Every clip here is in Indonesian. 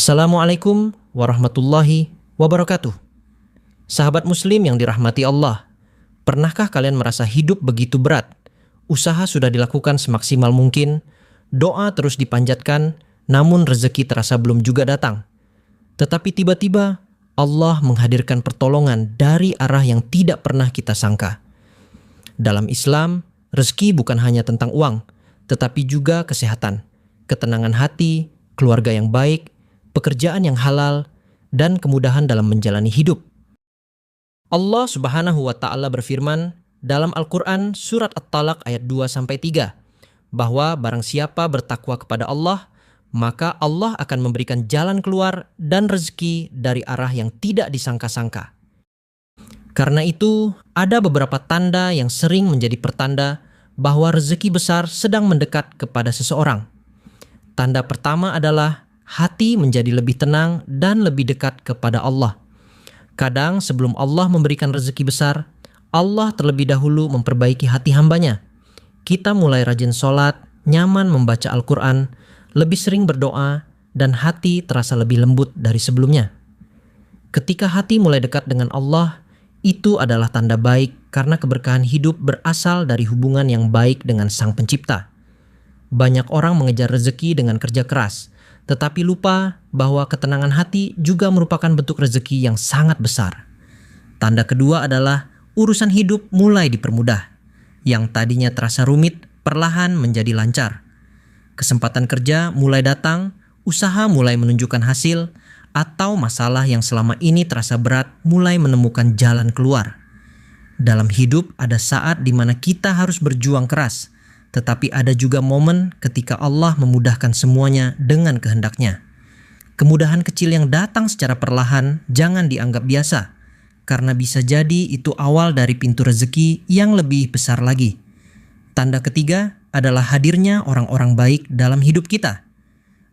Assalamualaikum warahmatullahi wabarakatuh. Sahabat muslim yang dirahmati Allah, pernahkah kalian merasa hidup begitu berat? Usaha sudah dilakukan semaksimal mungkin, doa terus dipanjatkan, namun rezeki terasa belum juga datang. Tetapi tiba-tiba Allah menghadirkan pertolongan dari arah yang tidak pernah kita sangka. Dalam Islam, rezeki bukan hanya tentang uang, tetapi juga kesehatan, ketenangan hati, keluarga yang baik, pekerjaan yang halal, dan kemudahan dalam menjalani hidup. Allah Subhanahu wa Ta'ala berfirman dalam Al-Quran Surat At-Talaq ayat 2-3 bahwa barang siapa bertakwa kepada Allah, maka Allah akan memberikan jalan keluar dan rezeki dari arah yang tidak disangka-sangka. Karena itu, ada beberapa tanda yang sering menjadi pertanda bahwa rezeki besar sedang mendekat kepada seseorang. Tanda pertama adalah hati menjadi lebih tenang dan lebih dekat kepada Allah. Kadang sebelum Allah memberikan rezeki besar, Allah terlebih dahulu memperbaiki hati hambanya. Kita mulai rajin sholat, nyaman membaca Al-Quran, lebih sering berdoa, dan hati terasa lebih lembut dari sebelumnya. Ketika hati mulai dekat dengan Allah, itu adalah tanda baik karena keberkahan hidup berasal dari hubungan yang baik dengan Sang Pencipta. Banyak orang mengejar rezeki dengan kerja keras, tetapi lupa bahwa ketenangan hati juga merupakan bentuk rezeki yang sangat besar. Tanda kedua adalah urusan hidup mulai dipermudah. Yang tadinya terasa rumit, perlahan menjadi lancar. Kesempatan kerja mulai datang, usaha mulai menunjukkan hasil, atau masalah yang selama ini terasa berat mulai menemukan jalan keluar. Dalam hidup ada saat di mana kita harus berjuang keras, tetapi ada juga momen ketika Allah memudahkan semuanya dengan kehendaknya. Kemudahan kecil yang datang secara perlahan jangan dianggap biasa, karena bisa jadi itu awal dari pintu rezeki yang lebih besar lagi. Tanda ketiga adalah hadirnya orang-orang baik dalam hidup kita.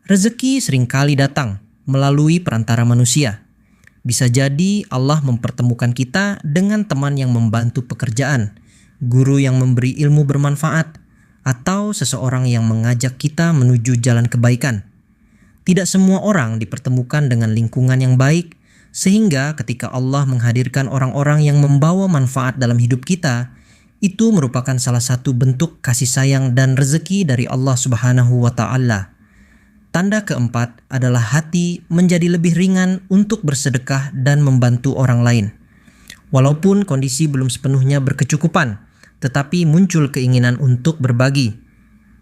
Rezeki seringkali datang melalui perantara manusia. Bisa jadi Allah mempertemukan kita dengan teman yang membantu pekerjaan, guru yang memberi ilmu bermanfaat, atau seseorang yang mengajak kita menuju jalan kebaikan. Tidak semua orang dipertemukan dengan lingkungan yang baik, sehingga ketika Allah menghadirkan orang-orang yang membawa manfaat dalam hidup kita, itu merupakan salah satu bentuk kasih sayang dan rezeki dari Allah Subhanahu wa Ta'ala. Tanda keempat adalah hati menjadi lebih ringan untuk bersedekah dan membantu orang lain. Walaupun kondisi belum sepenuhnya berkecukupan, tetapi muncul keinginan untuk berbagi.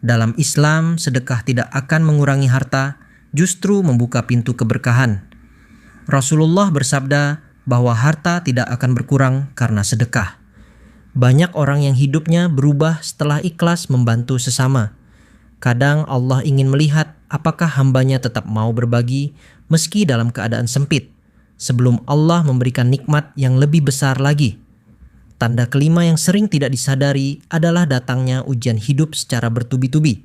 Dalam Islam, sedekah tidak akan mengurangi harta, justru membuka pintu keberkahan. Rasulullah bersabda bahwa harta tidak akan berkurang karena sedekah. Banyak orang yang hidupnya berubah setelah ikhlas membantu sesama. Kadang Allah ingin melihat apakah hambanya tetap mau berbagi meski dalam keadaan sempit, sebelum Allah memberikan nikmat yang lebih besar lagi. Tanda kelima yang sering tidak disadari adalah datangnya ujian hidup secara bertubi-tubi.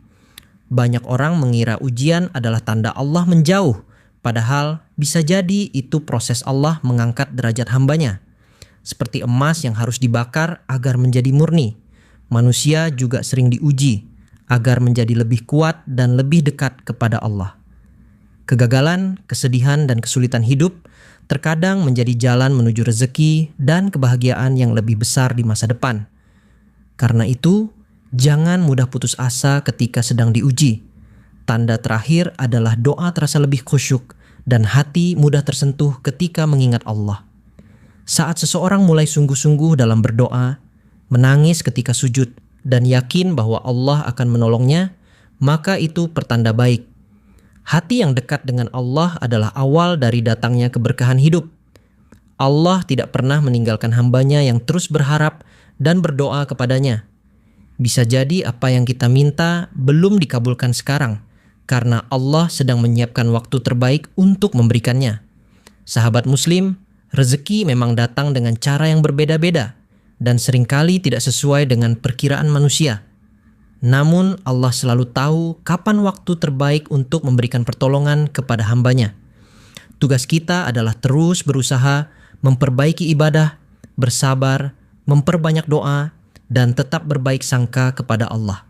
Banyak orang mengira ujian adalah tanda Allah menjauh, padahal bisa jadi itu proses Allah mengangkat derajat hambanya. Seperti emas yang harus dibakar agar menjadi murni, manusia juga sering diuji agar menjadi lebih kuat dan lebih dekat kepada Allah. Kegagalan, kesedihan, dan kesulitan hidup terkadang menjadi jalan menuju rezeki dan kebahagiaan yang lebih besar di masa depan. Karena itu, jangan mudah putus asa ketika sedang diuji. Tanda terakhir adalah doa terasa lebih khusyuk dan hati mudah tersentuh ketika mengingat Allah. Saat seseorang mulai sungguh-sungguh dalam berdoa, menangis ketika sujud, dan yakin bahwa Allah akan menolongnya, maka itu pertanda baik. Hati yang dekat dengan Allah adalah awal dari datangnya keberkahan hidup. Allah tidak pernah meninggalkan hambanya yang terus berharap dan berdoa kepadanya. Bisa jadi apa yang kita minta belum dikabulkan sekarang, karena Allah sedang menyiapkan waktu terbaik untuk memberikannya. Sahabat muslim, rezeki memang datang dengan cara yang berbeda-beda, dan seringkali tidak sesuai dengan perkiraan manusia. Namun Allah selalu tahu kapan waktu terbaik untuk memberikan pertolongan kepada hambanya. Tugas kita adalah terus berusaha memperbaiki ibadah, bersabar, memperbanyak doa, dan tetap berbaik sangka kepada Allah.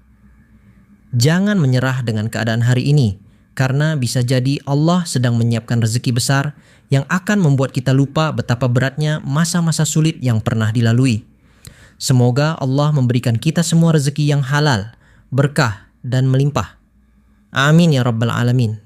Jangan menyerah dengan keadaan hari ini, karena bisa jadi Allah sedang menyiapkan rezeki besar yang akan membuat kita lupa betapa beratnya masa-masa sulit yang pernah dilalui. Semoga Allah memberikan kita semua rezeki yang halal, berkah, dan melimpah. Amin ya rabbal alamin.